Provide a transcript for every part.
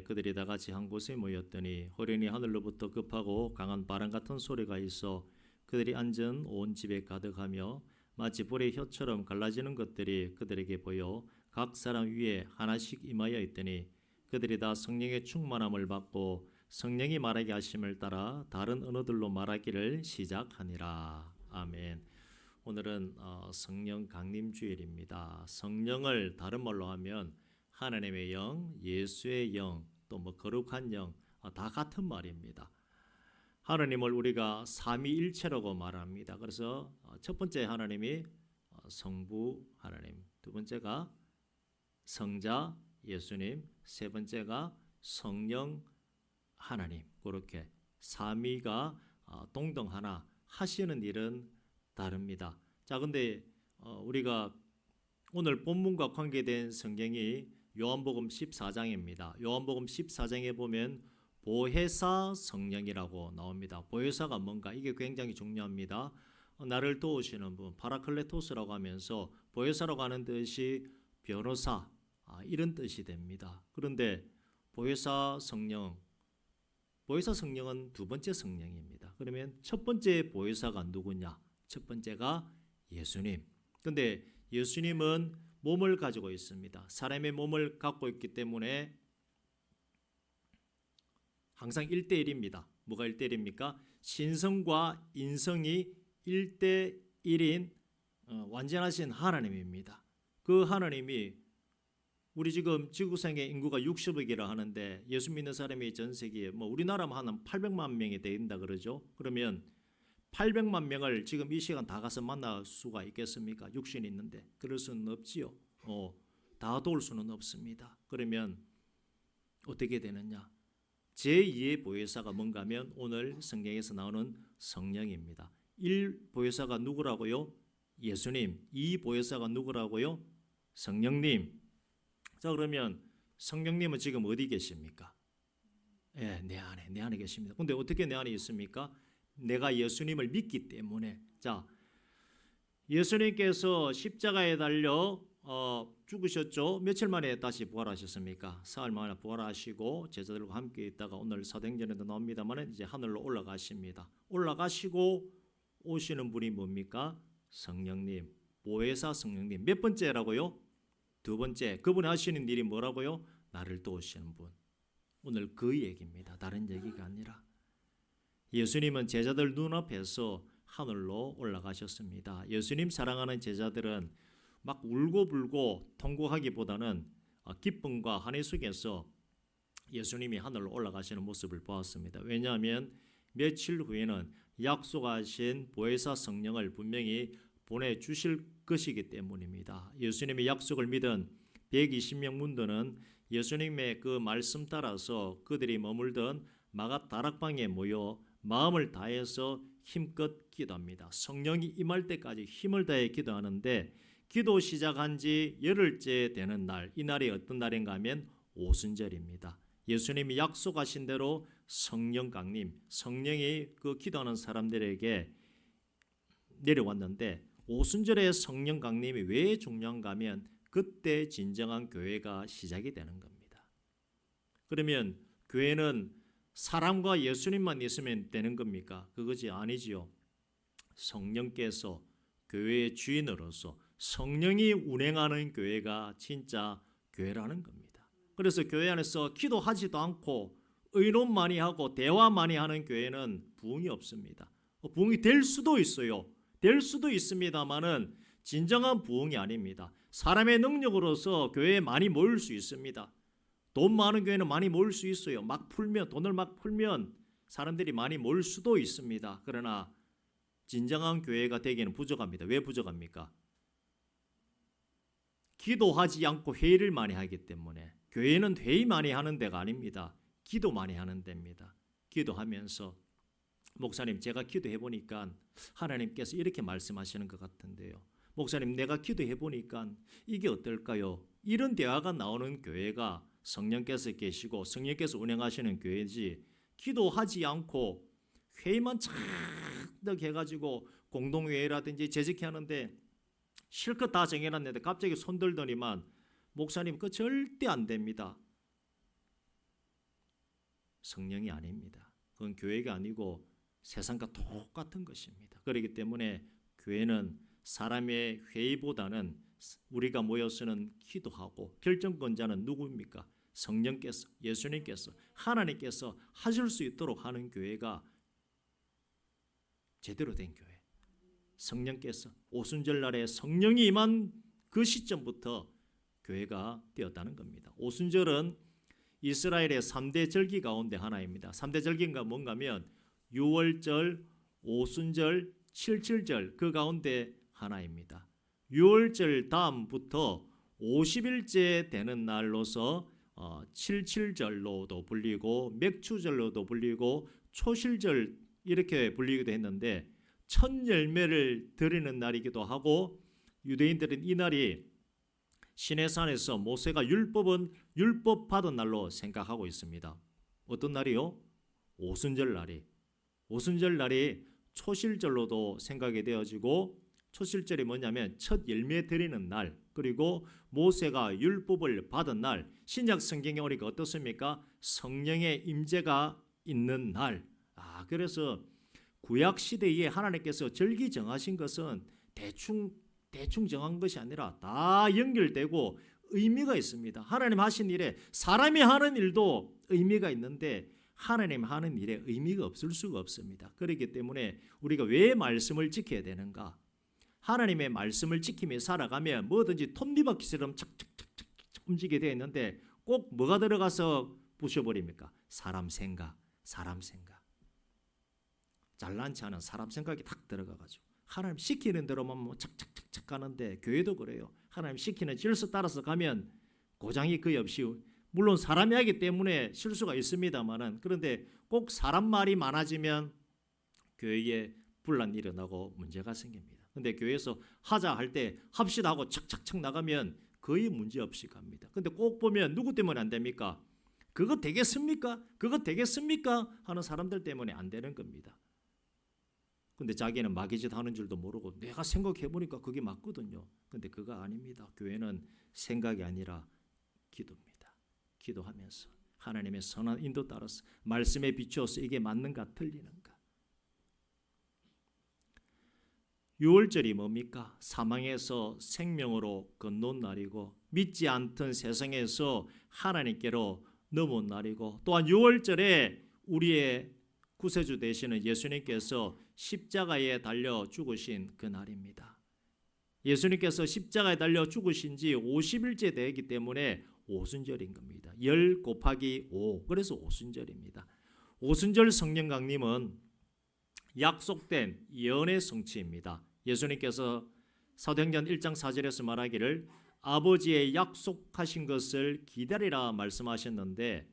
그들이 다 같이 한 곳에 모였더니 호련히 하늘로부터 급하고 강한 바람 같은 소리가 있어 그들이 앉은 온 집에 가득하며 마치 불의 혀처럼 갈라지는 것들이 그들에게 보여 각 사람 위에 하나씩 임하여 있더니 그들이 다 성령의 충만함을 받고 성령이 말하게 하심을 따라 다른 언어들로 말하기를 시작하니라. 아멘. 오늘은 성령 강림 주일입니다. 성령을 다른 말로 하면 하나님의 영, 예수의 영, 또 뭐 거룩한 영, 다 같은 말입니다. 하나님을 우리가 삼위일체라고 말합니다. 그래서 첫 번째 하나님이 성부 하나님, 두 번째가 성자 예수님, 세 번째가 성령 하나님. 그렇게 삼위가 동등하나 하시는 일은 다릅니다. 자, 근데 우리가 오늘 본문과 관계된 성경이 요한복음 14장입니다. 요한복음 14장에 보면 보혜사 성령이라고 나옵니다. 보혜사가 뭔가 이게 굉장히 중요합니다. 나를 도우시는 분, 파라클레토스라고 하면서 보혜사라고 하는 뜻이 변호사, 이런 뜻이 됩니다. 그런데 보혜사 성령은 두 번째 성령입니다. 그러면 첫 번째 보혜사가 누구냐? 첫 번째가 예수님. 근데 예수님은 몸을 가지고 있습니다. 사람의 몸을 갖고 있기 때문에 항상 1대1입니다. 뭐가 1대1입니까? 신성과 인성이 1대1인 완전하신 하나님입니다. 그 하나님이 우리 지금 지구상의 인구가 60억이라 하는데 예수 믿는 사람이 전 세계에 우리나라만 한 800만 명이 된다 그러죠. 그러면 800만 명을 지금 이 시간 다 가서 만날 수가 있겠습니까? 육신이 있는데 그럴 수는 없지요. 다 도울 수는 없습니다. 그러면 어떻게 되느냐? 제2의 보혜사가 뭔가 하면 오늘 성경에서 나오는 성령입니다. 1 보혜사가 누구라고요? 예수님. 2 보혜사가 누구라고요? 성령님. 자, 그러면 성령님은 지금 어디 계십니까? 내 안에 계십니다. 근데 어떻게 내 안에 있습니까? 내가 예수님을 믿기 때문에. 자, 예수님께서 십자가에 달려 죽으셨죠. 며칠 만에 다시 부활하셨습니까? 사흘 만에 부활하시고 제자들과 함께 있다가 오늘 사도행전에도 나옵니다만 이제 하늘로 올라가십니다. 올라가시고 오시는 분이 뭡니까? 성령님, 보혜사 성령님. 몇 번째라고요? 두 번째. 그분이 하시는 일이 뭐라고요? 나를 도우시는 분. 오늘 그 얘기입니다. 다른 얘기가 아니라. 예수님은 제자들 눈앞에서 하늘로 올라가셨습니다. 예수님 사랑하는 제자들은 막 울고불고 통곡하기보다는 기쁨과 한해 속에서 예수님이 하늘로 올라가시는 모습을 보았습니다. 왜냐하면 며칠 후에는 약속하신 보혜사 성령을 분명히 보내주실 것이기 때문입니다. 예수님의 약속을 믿은 120명 문도는 예수님의 그 말씀 따라서 그들이 머물던 마가 다락방에 모여 마음을 다해서 힘껏 기도합니다. 성령이 임할 때까지 힘을 다해 기도하는데 기도 시작한 지 열흘째 되는 날, 이 날이 어떤 날인가 하면 오순절입니다. 예수님이 약속하신 대로 성령 강림, 성령이 그 기도하는 사람들에게 내려왔는데 오순절의 성령 강림이 왜 중요한가 하면 그때 진정한 교회가 시작이 되는 겁니다. 그러면 교회는 사람과 예수님만 있으면 되는 겁니까? 그것이 아니지요. 성령께서 교회의 주인으로서 성령이 운행하는 교회가 진짜 교회라는 겁니다. 그래서 교회 안에서 기도하지도 않고 의논 많이 하고 대화 많이 하는 교회는 부흥이 없습니다. 부흥이 될 수도 있어요. 될 수도 있습니다만은 진정한 부흥이 아닙니다. 사람의 능력으로서 교회에 많이 모일 수 있습니다. 돈 많은 교회는 많이 모일 수 있어요. 돈을 막 풀면 사람들이 많이 모일 수도 있습니다. 그러나 진정한 교회가 되기는 부족합니다. 왜 부족합니까? 기도하지 않고 회의를 많이 하기 때문에. 교회는 회의 많이 하는 데가 아닙니다. 기도 많이 하는 데입니다. 기도하면서 목사님, 제가 기도해 보니까 하나님께서 이렇게 말씀하시는 것 같은데요. 목사님, 내가 기도해 보니까 이게 어떨까요? 이런 대화가 나오는 교회가 성령께서 계시고 성령께서 운행하시는 교회지, 기도하지 않고 회의만 착 해가지고 공동회의라든지 재직회 하는데 실컷 다 정해놨는데 갑자기 손들더니만 목사님, 그거 절대 안 됩니다. 성령이 아닙니다. 그건 교회가 아니고 세상과 똑같은 것입니다. 그렇기 때문에 교회는 사람의 회의보다는 우리가 모여서는 기도하고 결정권자는 누구입니까? 성령께서, 예수님께서, 하나님께서 하실 수 있도록 하는 교회가 제대로 된 교회. 성령께서 오순절 날에 성령이 임한 그 시점부터 교회가 되었다는 겁니다. 오순절은 이스라엘의 3대 절기 가운데 하나입니다. 3대 절기가 뭔가 하면 유월절, 오순절, 칠칠절 그 가운데 하나입니다. 유월절 다음부터 50일째 되는 날로서 칠칠절로도 불리고 맥추절로도 불리고 초실절 이렇게 불리기도 했는데 첫 열매를 드리는 날이기도 하고 유대인들은 이 날이 시내산에서 모세가 율법 받은 날로 생각하고 있습니다. 어떤 날이요? 오순절 날이 초실절로도 생각이 되어지고 초실절이 뭐냐면 첫 열매 드리는 날 그리고 모세가 율법을 받은 날 신약 성경에 오니까 어떻습니까? 성령의 임재가 있는 날. 그래서 구약 시대에 하나님께서 절기 정하신 것은 대충 정한 것이 아니라 다 연결되고 의미가 있습니다. 하나님 하신 일에 사람이 하는 일도 의미가 있는데 하나님 하는 일에 의미가 없을 수가 없습니다. 그렇기 때문에 우리가 왜 말씀을 지켜야 되는가? 하나님의 말씀을 지키며 살아가면 뭐든지 톱니바퀴처럼 착착착착 움직이게 되어 있는데 꼭 뭐가 들어가서 부셔버립니까? 사람 생각. 잘난치 않은 사람 생각이 딱 들어가가지고 하나님 시키는 대로만 뭐 착착착착 가는데 교회도 그래요. 하나님 시키는 질서 따라서 가면 고장이 거의 없이 물론 사람이 하기 때문에 실수가 있습니다만은 그런데 꼭 사람 말이 많아지면 교회에 분란이 일어나고 문제가 생깁니다. 근데 교회에서 하자 할 때 합시다 하고 착착착 나가면 거의 문제 없이 갑니다. 근데 꼭 보면 누구 때문에 안 됩니까? 그거 되겠습니까? 하는 사람들 때문에 안 되는 겁니다. 근데 자기는 마귀짓 하는 줄도 모르고 내가 생각해보니까 그게 맞거든요. 근데 그거 아닙니다. 교회는 생각이 아니라 기도입니다. 기도하면서 하나님의 선한 인도 따라서 말씀에 비추어서 이게 맞는가 틀리는가. 유월절이 뭡니까? 사망에서 생명으로 건너온 날이고 믿지 않던 세상에서 하나님께로 넘어온 날이고 또한 유월절에 우리의 구세주 되시는 예수님께서 십자가에 달려 죽으신 그 날입니다. 예수님께서 십자가에 달려 죽으신 지 50일째 되기 때문에 오순절인 겁니다. 10 곱하기 5 그래서 오순절입니다. 오순절 성령 강림은 약속된 예언의 성취입니다. 예수님께서 사도행전 1장 4절에서 말하기를 아버지의 약속하신 것을 기다리라 말씀하셨는데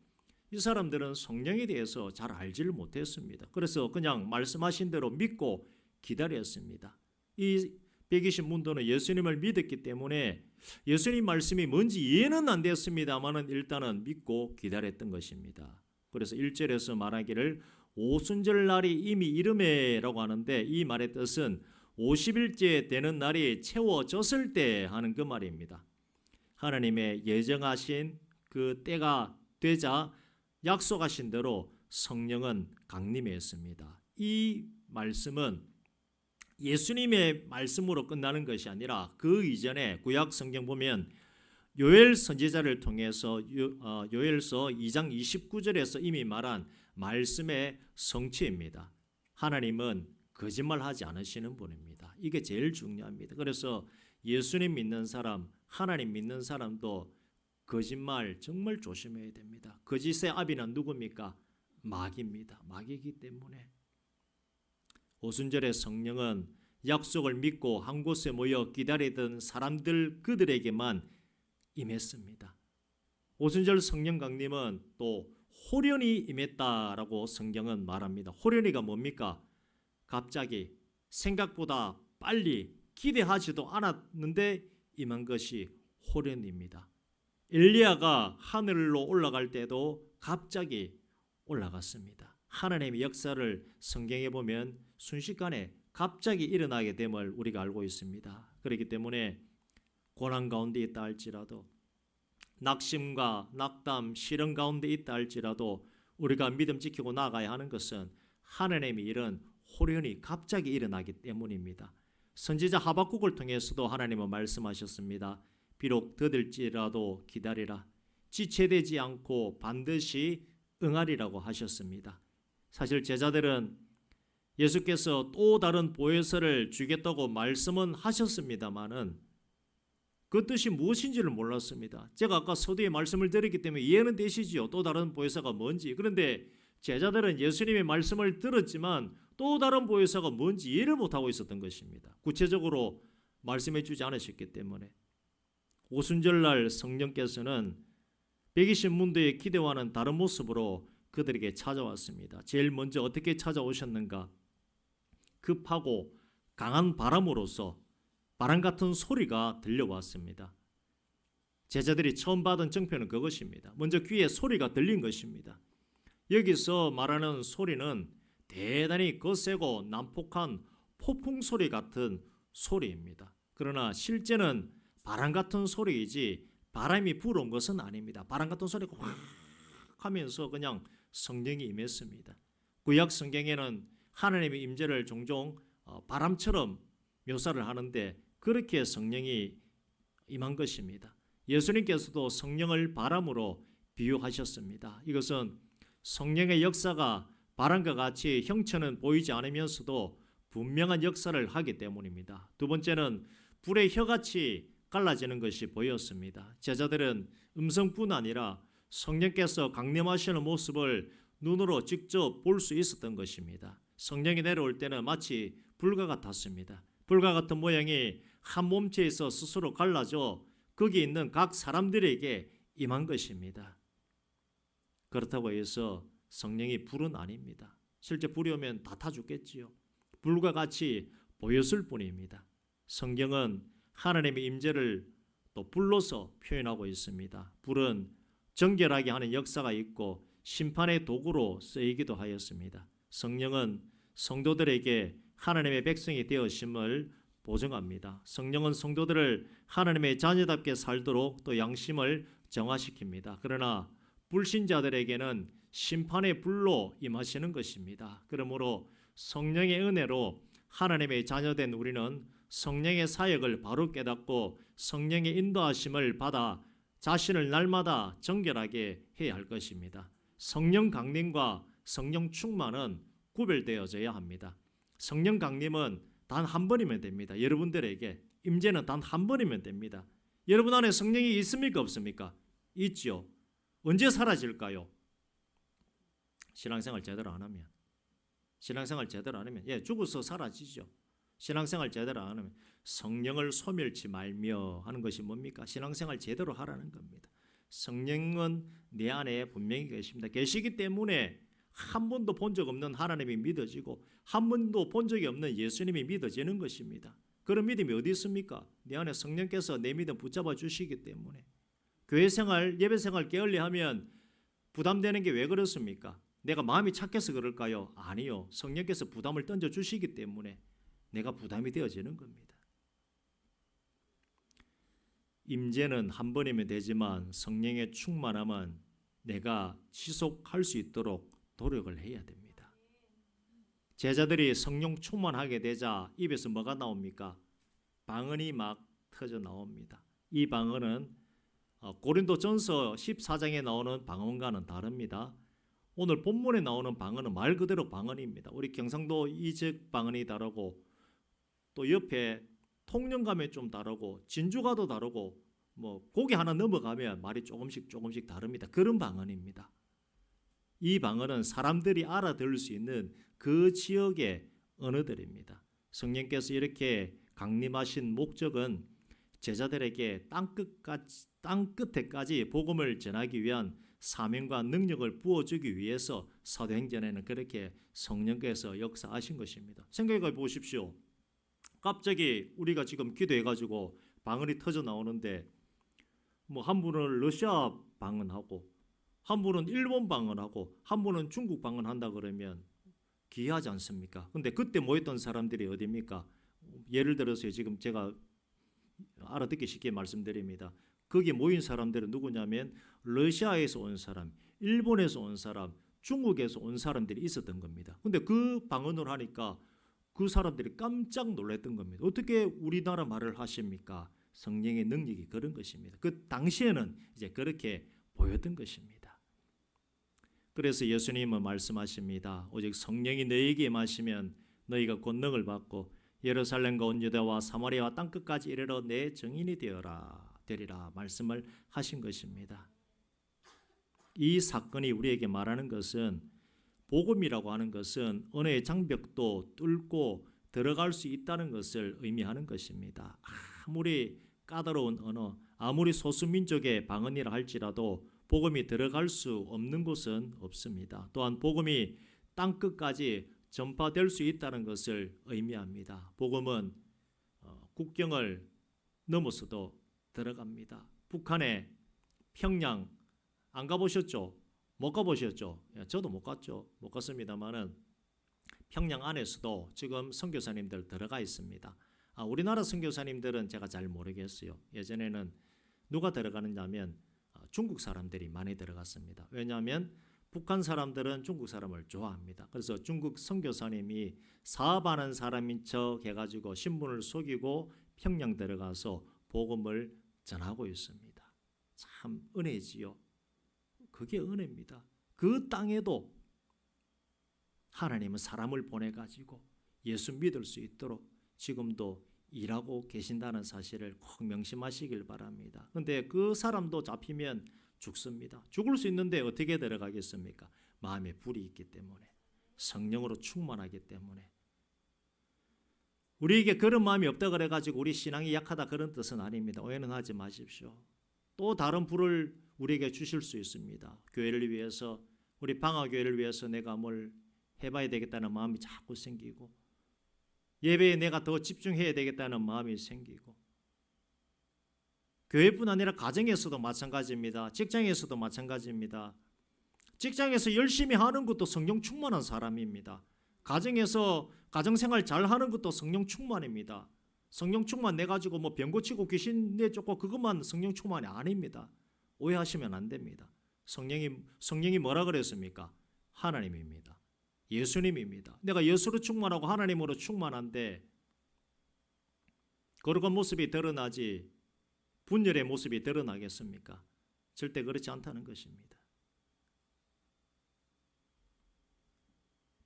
이 사람들은 성령에 대해서 잘 알지를 못했습니다. 그래서 그냥 말씀하신 대로 믿고 기다렸습니다. 이 120문도는 예수님을 믿었기 때문에 예수님 말씀이 뭔지 이해는 안 됐습니다만은 일단은 믿고 기다렸던 것입니다. 그래서 1절에서 말하기를 오순절 날이 이미 이르매라고 하는데 이 말의 뜻은 50일째 되는 날이 채워졌을 때 하는 그 말입니다. 하나님의 예정하신 그 때가 되자 약속하신 대로 성령은 강림했습니다. 이 말씀은 예수님의 말씀으로 끝나는 것이 아니라 그 이전에 구약 성경 보면 요엘 선지자를 통해서 요엘서 2장 29절에서 이미 말한 말씀의 성취입니다. 하나님은 거짓말하지 않으시는 분입니다. 이게 제일 중요합니다. 그래서 예수님 믿는 사람, 하나님 믿는 사람도 거짓말 정말 조심해야 됩니다. 거짓의 아비는 누굽니까? 마귀입니다. 마귀이기 때문에 오순절의 성령은 약속을 믿고 한 곳에 모여 기다리던 사람들 그들에게만 임했습니다. 오순절 성령 강림은 또 호련히 임했다라고 성경은 말합니다. 호련히가 뭡니까? 갑자기 생각보다 빨리 기대하지도 않았는데 임한 것이 호련입니다. 엘리야가 하늘로 올라갈 때도 갑자기 올라갔습니다. 하나님의 역사를 성경에 보면 순식간에 갑자기 일어나게 됨을 우리가 알고 있습니다. 그렇기 때문에 고난 가운데 있다 할지라도 낙심과 낙담, 시련 가운데 있다 할지라도 우리가 믿음 지키고 나아가야 하는 것은 하나님의 일은 호련히 갑자기 일어나기 때문입니다. 선지자 하박국을 통해서도 하나님은 말씀하셨습니다. 비록 더딜지라도 기다리라. 지체되지 않고 반드시 응하리라고 하셨습니다. 사실 제자들은 예수께서 또 다른 보혜사를 주겠다고 말씀은 하셨습니다마는 그 뜻이 무엇인지를 몰랐습니다. 제가 아까 서두에 말씀을 드렸기 때문에 이해는 되시지요. 또 다른 보혜사가 뭔지. 그런데 제자들은 예수님의 말씀을 들었지만 또 다른 보혜사가 뭔지 이해를 못하고 있었던 것입니다. 구체적으로 말씀해 주지 않으셨기 때문에. 오순절날 성령께서는 120문도의 기대와는 다른 모습으로 그들에게 찾아왔습니다. 제일 먼저 어떻게 찾아오셨는가? 급하고 강한 바람으로서 바람 같은 소리가 들려왔습니다. 제자들이 처음 받은 정표는 그것입니다. 먼저 귀에 소리가 들린 것입니다. 여기서 말하는 소리는 대단히 거세고 난폭한 폭풍 소리 같은 소리입니다. 그러나 실제는 바람 같은 소리이지 바람이 불어온 것은 아닙니다. 바람 같은 소리가 확 하면서 그냥 성령이 임했습니다. 구약 성경에는 하나님의 임재를 종종 바람처럼 묘사를 하는데 그렇게 성령이 임한 것입니다. 예수님께서도 성령을 바람으로 비유하셨습니다. 이것은 성령의 역사가 바람과 같이 형체는 보이지 않으면서도 분명한 역사를 하기 때문입니다. 두 번째는 불의 혀같이 갈라지는 것이 보였습니다. 제자들은 음성뿐 아니라 성령께서 강림하시는 모습을 눈으로 직접 볼 수 있었던 것입니다. 성령이 내려올 때는 마치 불과 같았습니다. 불과 같은 모양이 한 몸체에서 스스로 갈라져 거기 있는 각 사람들에게 임한 것입니다. 그렇다고 해서 성령이 불은 아닙니다. 실제 불이 오면 다 타 죽겠지요. 불과 같이 보였을 뿐입니다. 성경은 하나님의 임재를 또 불로서 표현하고 있습니다. 불은 정결하게 하는 역사가 있고 심판의 도구로 쓰이기도 하였습니다. 성령은 성도들에게 하나님의 백성이 되어심을 보증합니다. 성령은 성도들을 하나님의 자녀답게 살도록 또 양심을 정화시킵니다. 그러나 불신자들에게는 심판의 불로 임하시는 것입니다. 그러므로 성령의 은혜로 하나님의 자녀된 우리는 성령의 사역을 바로 깨닫고 성령의 인도하심을 받아 자신을 날마다 정결하게 해야 할 것입니다. 성령 강림과 성령 충만은 구별되어져야 합니다. 성령 강림은 단 한 번이면 됩니다. 여러분들에게 임재는 단 한 번이면 됩니다. 여러분 안에 성령이 있습니까 없습니까? 있죠. 언제 사라질까요? 신앙생활 제대로 안 하면. 죽어서 사라지죠. 신앙생활 제대로 안 하면. 성령을 소멸치 말며 하는 것이 뭡니까? 신앙생활 제대로 하라는 겁니다. 성령은 내 안에 분명히 계십니다. 계시기 때문에 한 번도 본 적 없는 하나님이 믿어지고 한 번도 본 적이 없는 예수님이 믿어지는 것입니다. 그런 믿음이 어디 있습니까? 내 안에 성령께서 내 믿음 붙잡아 주시기 때문에. 교회생활, 예배생활 게을리하면 부담되는 게 왜 그렇습니까? 내가 마음이 착해서 그럴까요? 아니요. 성령께서 부담을 던져주시기 때문에 내가 부담이 되어지는 겁니다. 임재는 한 번이면 되지만 성령의 충만함은 내가 지속할 수 있도록 노력을 해야 됩니다. 제자들이 성령 충만하게 되자 입에서 뭐가 나옵니까? 방언이 막 터져 나옵니다. 이 방언은 고린도전서 14장에 나오는 방언과는 다릅니다. 오늘 본문에 나오는 방언은 말 그대로 방언입니다. 우리 경상도 이적 방언이 다르고 또 옆에 통영감에 좀 다르고 진주가도 다르고 뭐 고개 하나 넘어가면 말이 조금씩 다릅니다. 그런 방언입니다. 이 방언은 사람들이 알아들을 수 있는 그 지역의 언어들입니다. 성령께서 이렇게 강림하신 목적은 제자들에게 땅 끝에까지 복음을 전하기 위한 사명과 능력을 부어주기 위해서 사도행전에는 그렇게 성령께서 역사하신 것입니다. 생각해 보십시오. 갑자기 우리가 지금 기도해가지고 방언이 터져 나오는데 뭐 한 분은 러시아 방언하고 한 분은 일본 방언하고 한 분은 중국 방언한다 그러면 기이하지 않습니까? 근데 그때 모였던 사람들이 어디입니까? 예를 들어서 지금 제가 알아듣기 쉽게 말씀드립니다. 거기 모인 사람들은 누구냐면 러시아에서 온 사람, 일본에서 온 사람, 중국에서 온 사람들이 있었던 겁니다. 근데 그 방언을 하니까 그 사람들이 깜짝 놀랐던 겁니다. 어떻게 우리나라 말을 하십니까? 성령의 능력이 그런 것입니다. 그 당시에는 이제 그렇게 보였던 것입니다. 그래서 예수님은 말씀하십니다. 오직 성령이 너희에게 임하시면 너희가 권능을 받고 예루살렘과 온 유대와 사마리아와 땅끝까지 이르러 내 증인이 되리라 말씀을 하신 것입니다. 이 사건이 우리에게 말하는 것은, 복음이라고 하는 것은 언어의 장벽도 뚫고 들어갈 수 있다는 것을 의미하는 것입니다. 아무리 까다로운 언어, 아무리 소수민족의 방언이라 할지라도 복음이 들어갈 수 없는 곳은 없습니다. 또한 복음이 땅끝까지 전파될 수 있다는 것을 의미합니다. 복음은 국경을 넘어서도 들어갑니다. 북한의 평양 안 가보셨죠? 못 가보셨죠? 저도 못 갔죠. 못 갔습니다만은 평양 안에서도 지금 선교사님들 들어가 있습니다. 우리나라 선교사님들은 제가 잘 모르겠어요. 예전에는 누가 들어가느냐면 중국 사람들이 많이 들어갔습니다. 왜냐하면 북한 사람들은 중국 사람을 좋아합니다. 그래서 중국 선교사님이 사업하는 사람인 척 해가지고 신분을 속이고 평양 들어가서 복음을 전하고 있습니다. 참 은혜지요. 그게 은혜입니다. 그 땅에도 하나님은 사람을 보내가지고 예수 믿을 수 있도록 지금도 일하고 계신다는 사실을 꼭 명심하시길 바랍니다. 그런데 그 사람도 잡히면 죽습니다. 죽을 수 있는데 어떻게 들어가겠습니까? 마음에 불이 있기 때문에, 성령으로 충만하기 때문에. 우리에게 그런 마음이 없다 그래가지고 우리 신앙이 약하다 그런 뜻은 아닙니다. 오해는 하지 마십시오. 또 다른 불을 우리에게 주실 수 있습니다. 교회를 위해서, 우리 방화교회를 위해서 내가 뭘 해봐야 되겠다는 마음이 자꾸 생기고, 예배에 내가 더 집중해야 되겠다는 마음이 생기고, 교회뿐 아니라 가정에서도 마찬가지입니다. 직장에서도 마찬가지입니다. 직장에서 열심히 하는 것도 성령 충만한 사람입니다. 가정에서 가정생활 잘 하는 것도 성령 충만입니다. 성령 충만 내가지고 뭐 병 고치고 귀신 내쫓고 그것만 성령 충만이 아닙니다. 오해하시면 안 됩니다. 성령이 뭐라 그랬습니까? 하나님입니다. 예수님입니다. 내가 예수로 충만하고 하나님으로 충만한데 거룩한 모습이 드러나지 분열의 모습이 드러나겠습니까? 절대 그렇지 않다는 것입니다.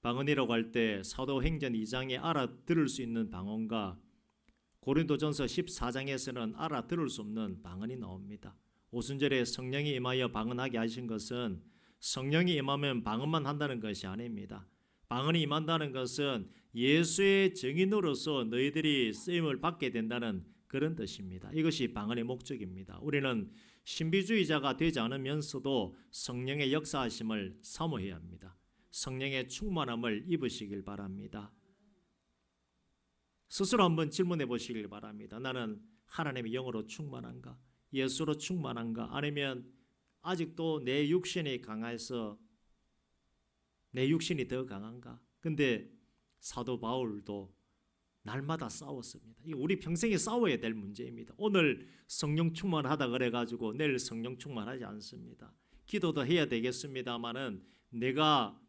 방언이라고 할 때 사도행전 2장에 알아들을 수 있는 방언과 고린도전서 14장에서는 알아들을 수 없는 방언이 나옵니다. 오순절에 성령이 임하여 방언하게 하신 것은 성령이 임하면 방언만 한다는 것이 아닙니다. 방언이 임한다는 것은 예수의 증인으로서 너희들이 쓰임을 받게 된다는 그런 뜻입니다. 이것이 방언의 목적입니다. 우리는 신비주의자가 되지 않으면서도 성령의 역사하심을 사모해야 합니다. 성령의 충만함을 입으시길 바랍니다. 스스로 한번 질문해 보시길 바랍니다. 나는 하나님의 영으로 충만한가? 예수로 충만한가? 아니면 아직도 내 육신이 강해서 내 육신이 더 강한가? 근데 사도 바울도 날마다 싸웠습니다. 이거 우리 평생에 싸워야 될 문제입니다. 오늘 성령 충만하다 그래가지고 내일 성령 충만하지 않습니다. 기도도 해야 되겠습니다만은 내가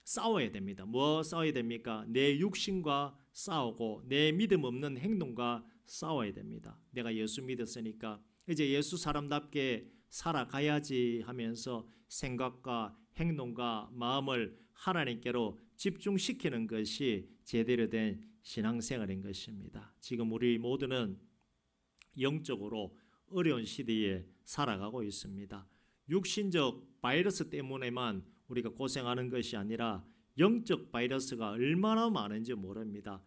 싸워야 됩니다. 뭐 싸워야 됩니까? 내 육신과 싸우고 내 믿음 없는 행동과 싸워야 됩니다. 내가 예수 믿었으니까 이제 예수 사람답게 살아가야지 하면서 생각과 행동과 마음을 하나님께로 집중시키는 것이 제대로 된 신앙생활인 것입니다. 지금 우리 모두는 영적으로 어려운 시대에 살아가고 있습니다. 육신적 바이러스 때문에만 우리가 고생하는 것이 아니라 영적 바이러스가 얼마나 많은지 모릅니다.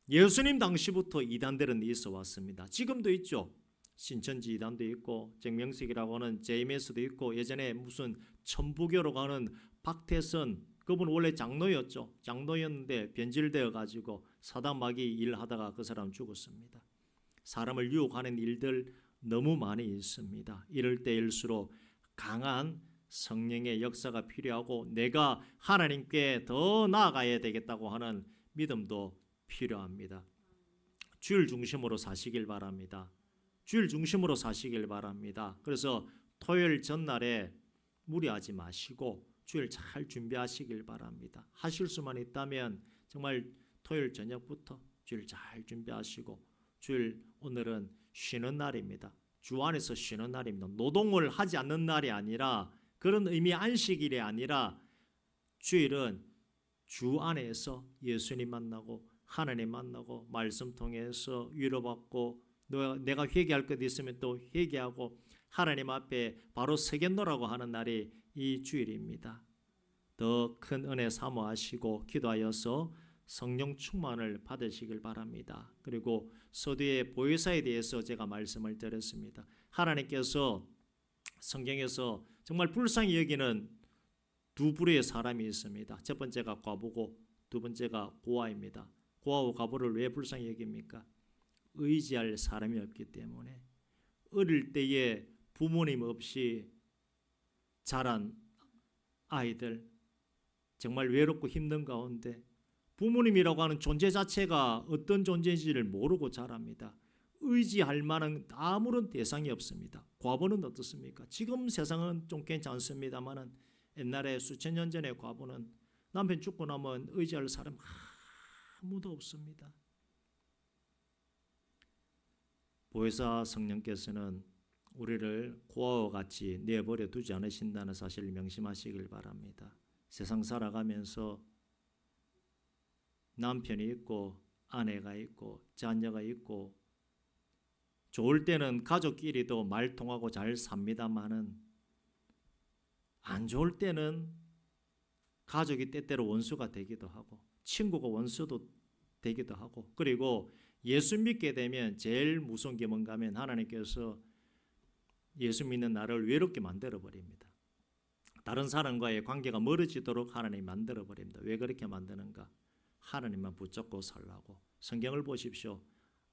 예수님 당시부터 이단들은 있어 왔습니다. 지금도 있죠. 신천지 이단도 있고 정명석이라고 하는 JMS도 있고 예전에 무슨 천부교로 가는 박태선 그분 원래 장로였죠. 장로였는데 변질되어 가지고 사단마귀 일하다가 그 사람 죽었습니다. 사람을 유혹하는 일들 너무 많이 있습니다. 이럴 때일수록 강한 성령의 역사가 필요하고 내가 하나님께 더 나아가야 되겠다고 하는 믿음도 필요합니다. 주일 중심으로 사시길 바랍니다. 주일 중심으로 사시길 바랍니다. 그래서 토요일 전날에 무리하지 마시고 주일 잘 준비하시길 바랍니다. 하실 수만 있다면 정말 토요일 저녁부터 주일 잘 준비하시고 주일 오늘은 쉬는 날입니다. 주 안에서 쉬는 날입니다. 노동을 하지 않는 날이 아니라 그런 의미 안식일이 아니라 주일은 주 안에서 예수님 만나고 하나님 만나고 말씀 통해서 위로받고 내가 회개할 것 있으면 또 회개하고 하나님 앞에 바로 서겠노라고 하는 날이 이 주일입니다. 더 큰 은혜 사모하시고 기도하여서 성령 충만을 받으시길 바랍니다. 그리고 서두에 보혜사에 대해서 제가 말씀을 드렸습니다. 하나님께서 성경에서 정말 불쌍히 여기는 두 부류의 사람이 있습니다. 첫 번째가 과부고 두 번째가 고아입니다. 고아와 과부를 왜 불쌍히 여깁니까? 의지할 사람이 없기 때문에. 어릴 때에 부모님 없이 자란 아이들, 정말 외롭고 힘든 가운데 부모님이라고 하는 존재 자체가 어떤 존재인지를 모르고 자랍니다. 의지할 만한 아무런 대상이 없습니다. 과부는 어떻습니까? 지금 세상은 좀 괜찮습니다만 옛날에 수천 년 전의 과부는 남편 죽고 나면 의지할 사람 아무도 없습니다. 보혜사 성령께서는 우리를 고아와 같이 내버려 두지 않으신다는 사실을 명심하시길 바랍니다. 세상 살아가면서 남편이 있고 아내가 있고 자녀가 있고 좋을 때는 가족끼리도 말 통하고 잘 삽니다마는 안 좋을 때는 가족이 때때로 원수가 되기도 하고 친구가 원수도 되기도 하고 그리고 예수 믿게 되면 제일 무서운 게 뭔가 하면 하나님께서 예수 믿는 나를 외롭게 만들어 버립니다. 다른 사람과의 관계가 멀어지도록 하나님이 만들어 버립니다. 왜 그렇게 만드는가? 하나님만 붙잡고 살라고. 성경을 보십시오.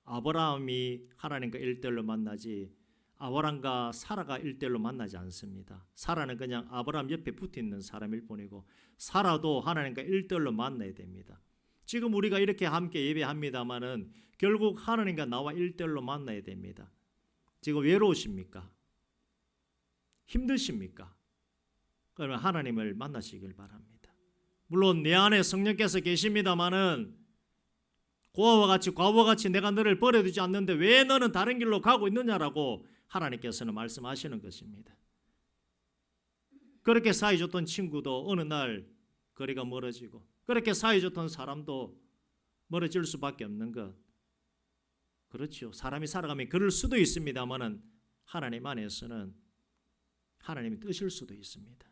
아브라함이 하나님과 1대1로 만나지 아브라함과 사라가 1대1로 만나지 않습니다. 사라는 그냥 아브라함 옆에 붙어있는 사람일 뿐이고 사라도 하나님과 1대1로 만나야 됩니다. 지금 우리가 이렇게 함께 예배합니다마는 결국 하나님과 나와 1대1로 만나야 됩니다. 지금 외로우십니까? 힘드십니까? 그러면 하나님을 만나시길 바랍니다. 물론 내 안에 성령께서 계십니다마는 고아와 같이 과부와 같이 내가 너를 버려두지 않는데 왜 너는 다른 길로 가고 있느냐라고 하나님께서는 말씀하시는 것입니다. 그렇게 사이좋던 친구도 어느 날 거리가 멀어지고 그렇게 사이좋던 사람도 멀어질 수밖에 없는 것. 그렇죠. 사람이 살아가면 그럴 수도 있습니다마는 하나님 안에서는 하나님이 뜨실 수도 있습니다.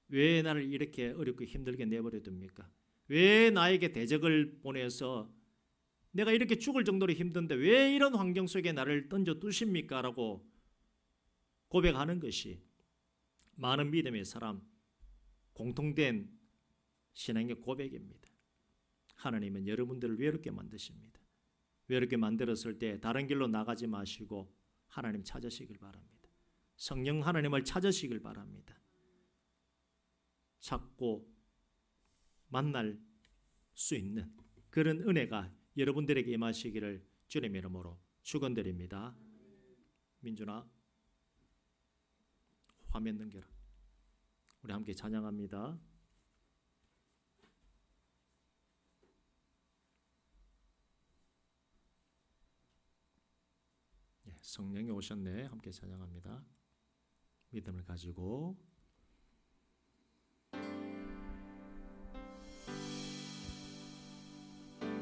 왜 나를 이렇게 어렵고 힘들게 내버려 둡니까? 왜 나에게 대적을 보내서 내가 이렇게 죽을 정도로 힘든데 왜 이런 환경 속에 나를 던져 두십니까? 라고 고백하는 것이 많은 믿음의 사람 공통된 신앙의 고백입니다. 하나님은 여러분들을 외롭게 만드십니다. 외롭게 만들었을 때 다른 길로 나가지 마시고 하나님 찾으시길 바랍니다. 성령 하나님을 찾으시길 바랍니다. 찾고 만날 수 있는 그런 은혜가 여러분들에게 임하시기를 주님의 이름으로 축원드립니다. 민준아 화면 넘겨라. 우리 함께 찬양합니다. 성령이 오셨네. 함께 찬양합니다. 믿음을 가지고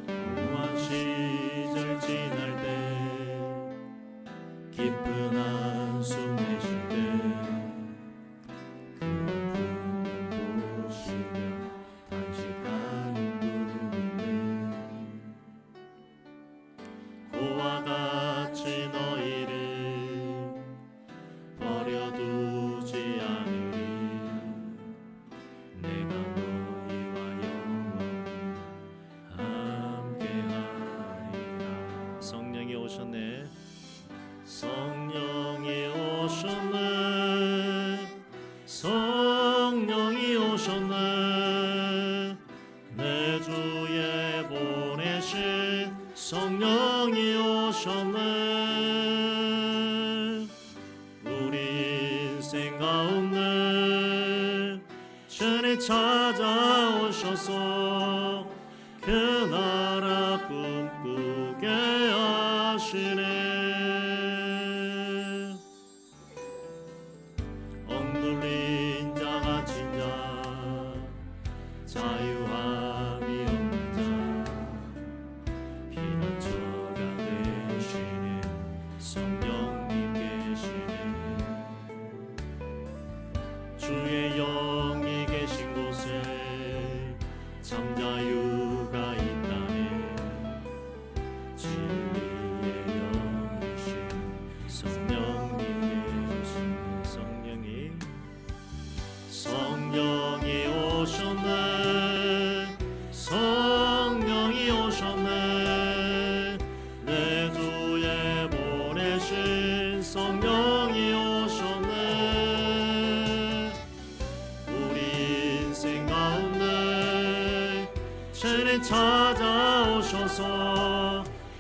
공허한 시절 지날 때 깊은 한숨 내쉴 때 그 보시며 단식하는 분인데 고와 같이 너희를 버려두지 않으리 주님 찾아오셔서 그 나라 꿈꾸게 하시네. 억눌린 자가 진자 자유함이 없는 자 피난처가 되시는 성령님 계시네. 주의 영이 계신 곳에 참 자유가 있다네. 진리의 영이신 성령님 계시네. 성령이 오셨네. 성령이 오셨네. 내 주에 보내신 성령이 오셨네. 우리 인생 가운데 주님 찾아오셔서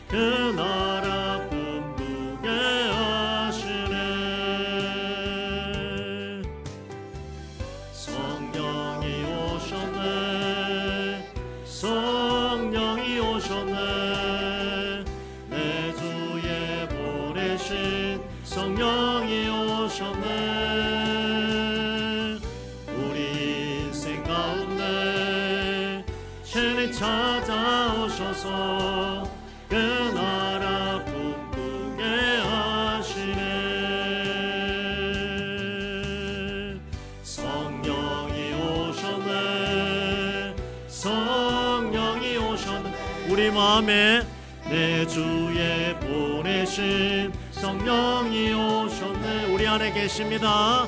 그 나라 꿈꾸게 하시네. 성령이 오셨네. 성령이 오셨네. 내 주에 보내신 성령이 오셨네. 우리 인생 가운데 주님 찾아오셔서 그 나라 꿈꾸게 하시네. 성령이 오셨네. 성령이 오셨네. 우리 마음에 내 주에 보내신 성령이 오셨네. 우리 안에 계십니다.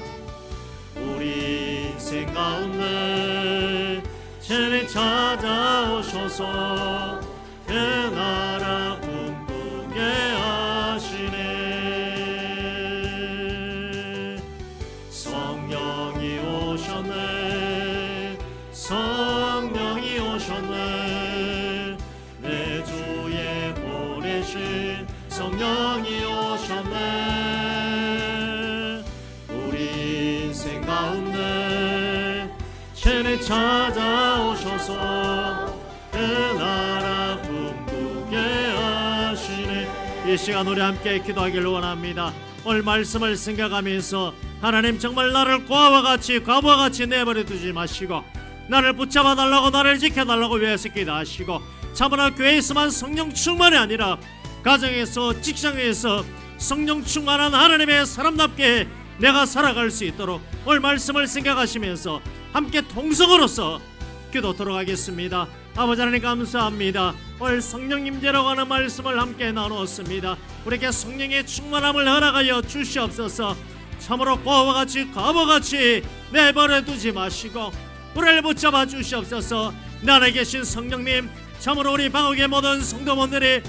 우리 인생 가운데 주님 찾아오셔서 그 나라 꿈꾸게 하시네. 성령이 오셨네. 성령이 오셨네. 내 주에 보내신 성령이 오셨네. 우리 인생 가운데 주님 찾아오셔서 그 나라 꿈꾸게 하시네. 이 시간 우리 함께 기도하기를 원합니다. 오늘 말씀을 생각하면서 하나님 정말 나를 고아와 같이 과부와 같이 내버려 두지 마시고 나를 붙잡아 달라고 나를 지켜달라고 위해서 기도하시고 참으로 교회에서만 성령 충만이 아니라 가정에서 직장에서 성령 충만한 하나님의 사람답게 내가 살아갈 수 있도록 오늘 말씀을 생각하시면서 함께 동성으로서 기도하도록 하겠습니다. 아버지 하나님 감사합니다. 오늘 성령 임재라고 하는 말씀을 함께 나누었습니다. 우리에게 성령의 충만함을 허락하여 주시옵소서. 참으로 고아와 같이 과부같이 내버려 두지 마시고 우리를 붙잡아 주시옵소서. 내 안에 계신 성령님, 참으로 우리 방옥의 모든 성도분들이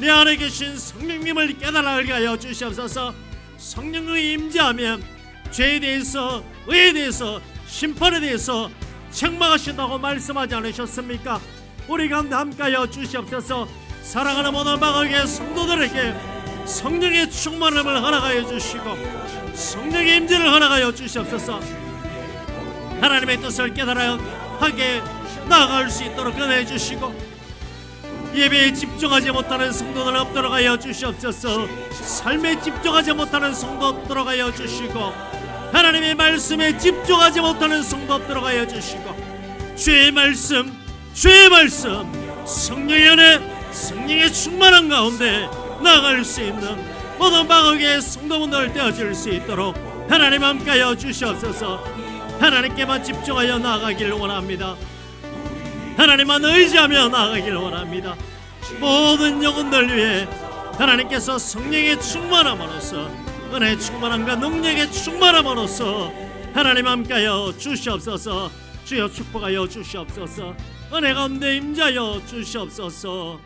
내 안에 계신 성령님을 깨달아게 하여 주시옵소서. 성령의 임재하면 죄에 대해서, 의에 대해서, 심판에 대해서 책망하신다고 말씀하지 않으셨습니까? 우리 가운데 함께하여 주시옵소서. 사랑하는 모든 방학의 성도들에게 성령의 충만함을 허락하여 주시고 성령의 임재를 허락하여 주시옵소서. 하나님의 뜻을 깨달아 하게 나아갈 수 있도록 은혜해 주시고 예배에 집중하지 못하는 성도들 없도록 하여 주시옵소서. 삶에 집중하지 못하는 성도 없도록 하여 주시고 하나님의 말씀에 집중하지 못하는 성도 없도록 하여 주시고 주의 말씀 성령의 은혜 성령의 충만한 가운데 나아갈 수 있는 모든 방학의 성도분들 되어질 수 있도록 하나님 함께하여 주시옵소서. 하나님께만 집중하여 나아가기를 원합니다. 하나님만 의지하며 나아가기를 원합니다. 모든 영혼들 위해 하나님께서 성령의 충만함으로써 은혜의 충만함과 능력의 충만함으로써 하나님 함께하여 주시옵소서. 주여 축복하여 주시옵소서. 은혜 가운데 임자여 주시옵소서.